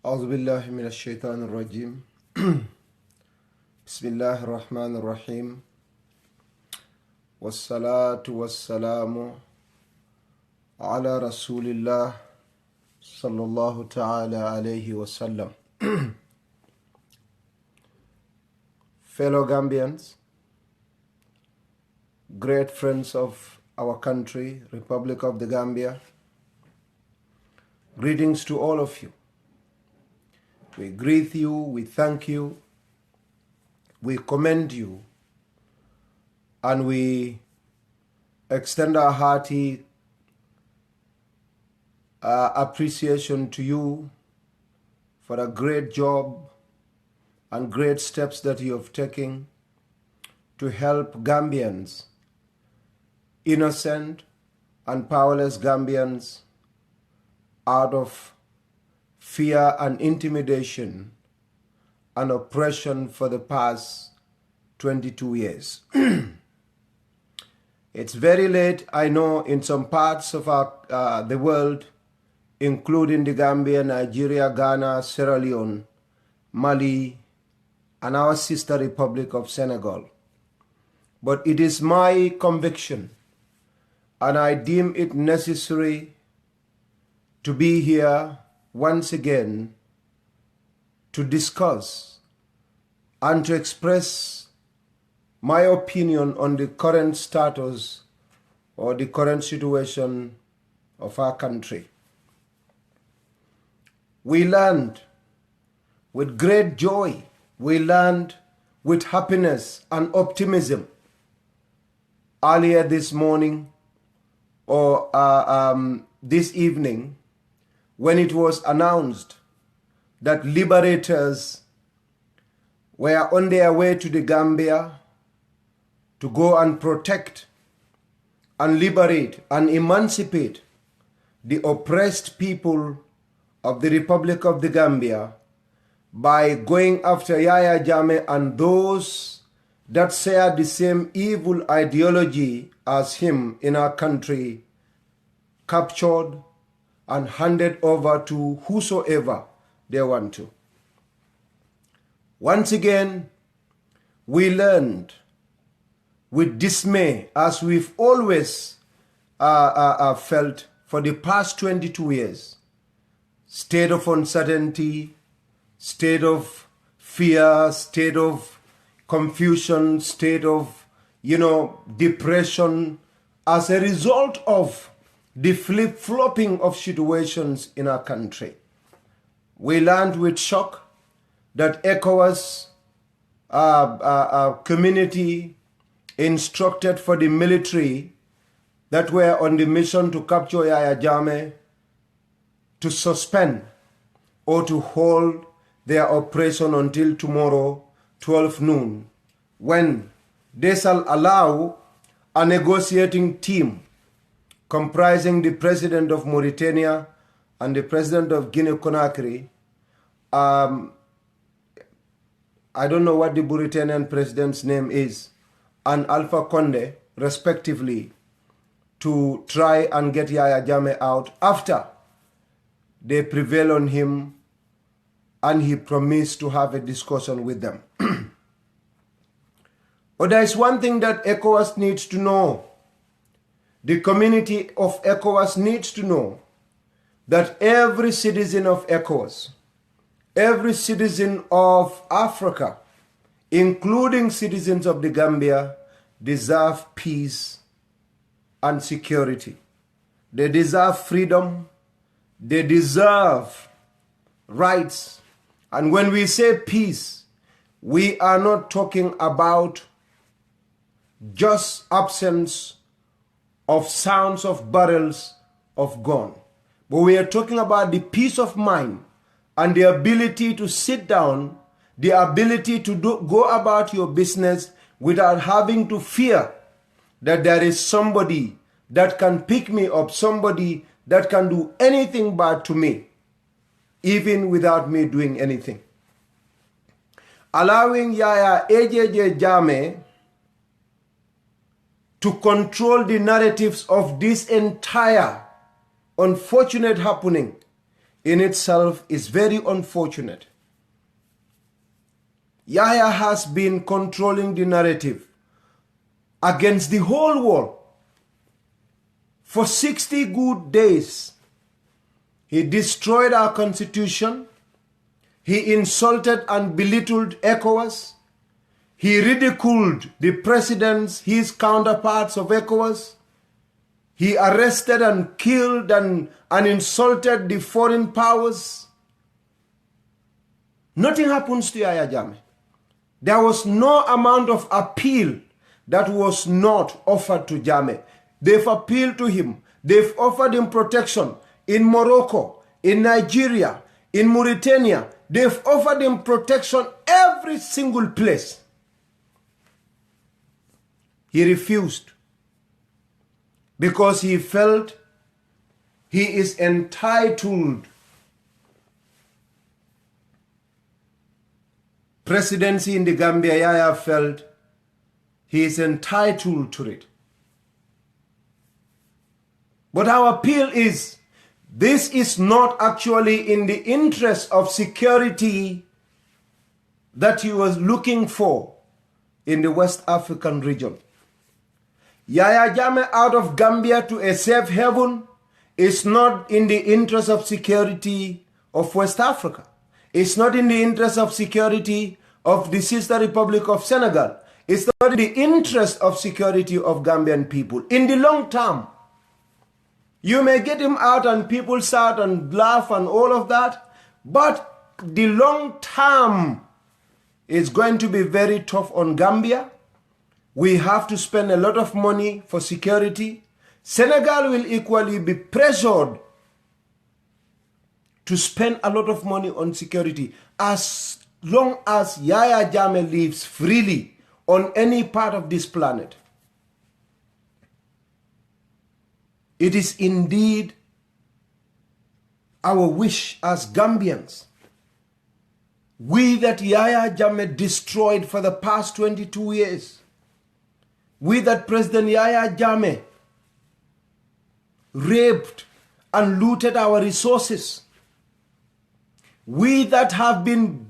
أعوذ بالله من الشيطان الرجيم بسم الله الرحمن الرحيم والصلاة والسلام على رسول الله صلى الله تعالى عليه وسلم. Fellow Gambians, great friends of our country, Republic of the Gambia, greetings to all of you. We greet you, we thank you, we commend you, and we extend our hearty appreciation to you for a great job and great steps that you have taken to help Gambians, innocent and powerless Gambians, out of fear and intimidation and oppression for the past 22 years. It's very late, I know, in some parts of the world, including the Gambia, Nigeria, Ghana, Sierra Leone, Mali, and our sister Republic of Senegal. But it is my conviction, and I deem it necessary to be here once again to discuss and to express my opinion on the current status or the current situation of our country. We learned with great joy, we learned with happiness and optimism earlier this morning or this evening, when it was announced that liberators were on their way to the Gambia to go and protect and liberate and emancipate the oppressed people of the Republic of the Gambia by going after Yahya Jammeh and those that share the same evil ideology as him in our country, captured and handed over to whosoever they want to. Once again, we learned with dismay, as we've always felt for the past 22 years, state of uncertainty, state of fear, state of confusion, state of, depression as a result of the flip-flopping of situations in our country. We learned with shock that ECOWAS community instructed for the military that were on the mission to capture Yahya Jammeh to suspend or to hold their operation until tomorrow, 12 noon, when they shall allow a negotiating team comprising the president of Mauritania and the president of Guinea-Conakry. I don't know what the Mauritanian president's name is, and Alpha Conde, respectively, to try and get Yahya Jammeh out after they prevail on him and he promised to have a discussion with them. But there is one thing that ECOWAS needs to know. The community of ECOWAS needs to know that every citizen of ECOWAS, every citizen of Africa, including citizens of the Gambia, deserve peace and security. They deserve freedom. They deserve rights. And when we say peace, we are not talking about just absence of sounds of barrels of gun. But we are talking about the peace of mind and the ability to sit down, the ability to go about your business without having to fear that there is somebody that can pick me up, somebody that can do anything bad to me, even without me doing anything. Allowing Yahya Jammeh to control the narratives of this entire unfortunate happening in itself is very unfortunate. Yahya has been controlling the narrative against the whole world for 60 good days. He destroyed our constitution. He insulted and belittled ECOWAS. He ridiculed the presidents, his counterparts of ECOWAS. He arrested and killed and insulted the foreign powers. Nothing happens to Yahya Jammeh. There was no amount of appeal that was not offered to Jammeh. They've appealed to him. They've offered him protection in Morocco, in Nigeria, in Mauritania. They've offered him protection every single place. He refused because he felt he is entitled. Presidency in the Gambia, Yahya felt he is entitled to it. But our appeal is, this is not actually in the interest of security that he was looking for in the West African region. Yahya Jammeh out of Gambia to a safe haven is not in the interest of security of West Africa. It's not in the interest of security of the sister Republic of Senegal. It's not in the interest of security of Gambian people. In the long term, you may get him out and people start and laugh and all of that, but the long term is going to be very tough on Gambia. We have to spend a lot of money for security. Senegal will equally be pressured to spend a lot of money on security as long as Yahya Jammeh lives freely on any part of this planet. It is indeed our wish as Gambians, we that Yahya Jammeh destroyed for the past 22 years, we that President Yahya Jammeh raped and looted our resources, we that have been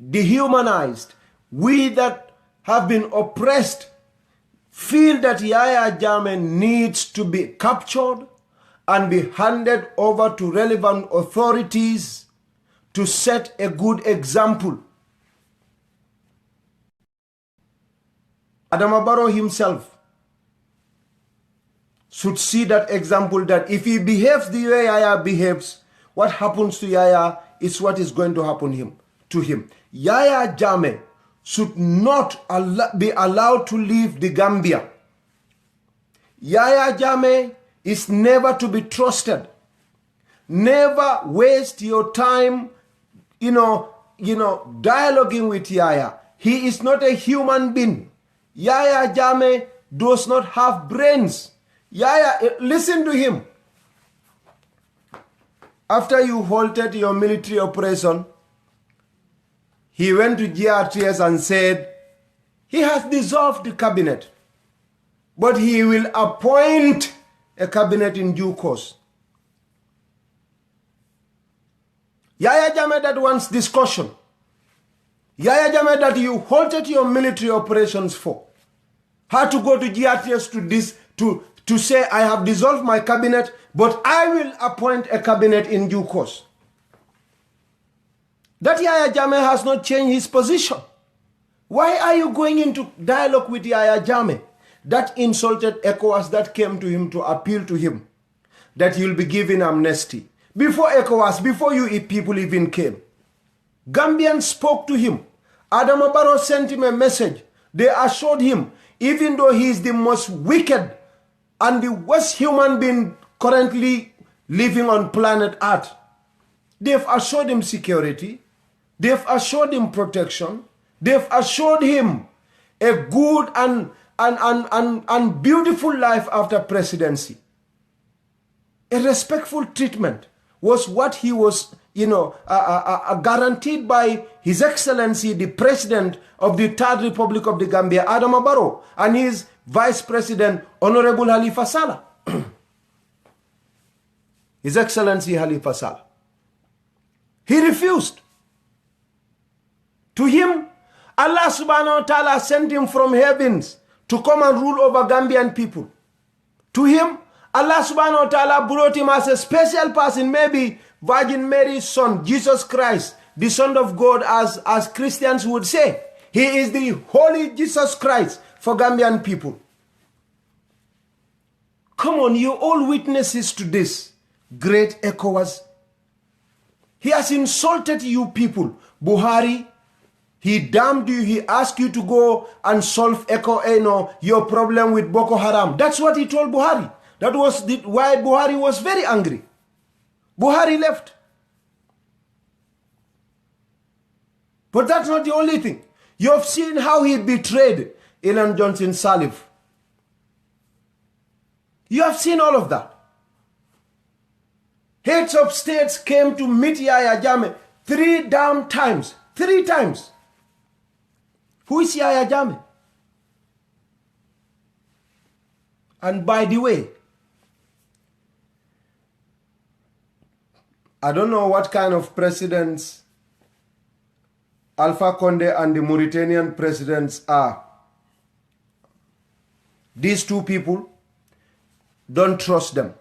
dehumanized, we that have been oppressed, feel that Yahya Jammeh needs to be captured and be handed over to relevant authorities to set a good example. Adama Barrow himself should see that example, that if he behaves the way Yahya behaves, what happens to Yahya is what is going to happen to him. Yahya Jammeh should not be allowed to leave the Gambia. Yahya Jammeh is never to be trusted. Never waste your time, dialoguing with Yahya. He is not a human being. Yahya Jammeh does not have brains. Yahya, listen to him. After you halted your military operation, he went to GRTS and said he has dissolved the cabinet, but he will appoint a cabinet in due course. Yahya Jammeh that wants discussion. Yahya Jammeh that you halted your military operations for, had to go to GRTS to say, I have dissolved my cabinet, but I will appoint a cabinet in due course. That Yahya Jammeh has not changed his position. Why are you going into dialogue with Yahya Jammeh? That insulted ECOWAS that came to him to appeal to him that he'll be given amnesty. Before ECOWAS, before you people even came, Gambians spoke to him. Adama Barrow sent him a message. They assured him, even though he is the most wicked and the worst human being currently living on planet Earth, they've assured him security. They've assured him protection. They've assured him a good and beautiful life after presidency. A respectful treatment was what he was, guaranteed by His Excellency, the President of the Third Republic of the Gambia, Adama Barrow, and his Vice President, Honorable Halifa Sallah. His Excellency Halifa Sallah. He refused. To him, Allah subhanahu wa ta'ala sent him from heavens to come and rule over Gambian people. To him, Allah subhanahu wa ta'ala brought him as a special person, maybe Virgin Mary's son, Jesus Christ, the Son of God, as Christians would say. He is the Holy Jesus Christ for Gambian people. Come on, you're all witnesses to this. Great ECOWAS. He has insulted you people. Buhari, he damned you. He asked you to go and solve your problem with Boko Haram. That's what he told Buhari. That was why Buhari was very angry. Buhari left. But that's not the only thing. You have seen how he betrayed Ellen Johnson Sirleaf. You have seen all of that. Heads of states came to meet Yahya Jammeh 3 damn times. 3 times. Who is Yahya Jammeh? And by the way, I don't know what kind of presidents Alpha Condé and the Mauritanian presidents are. These two people, don't trust them.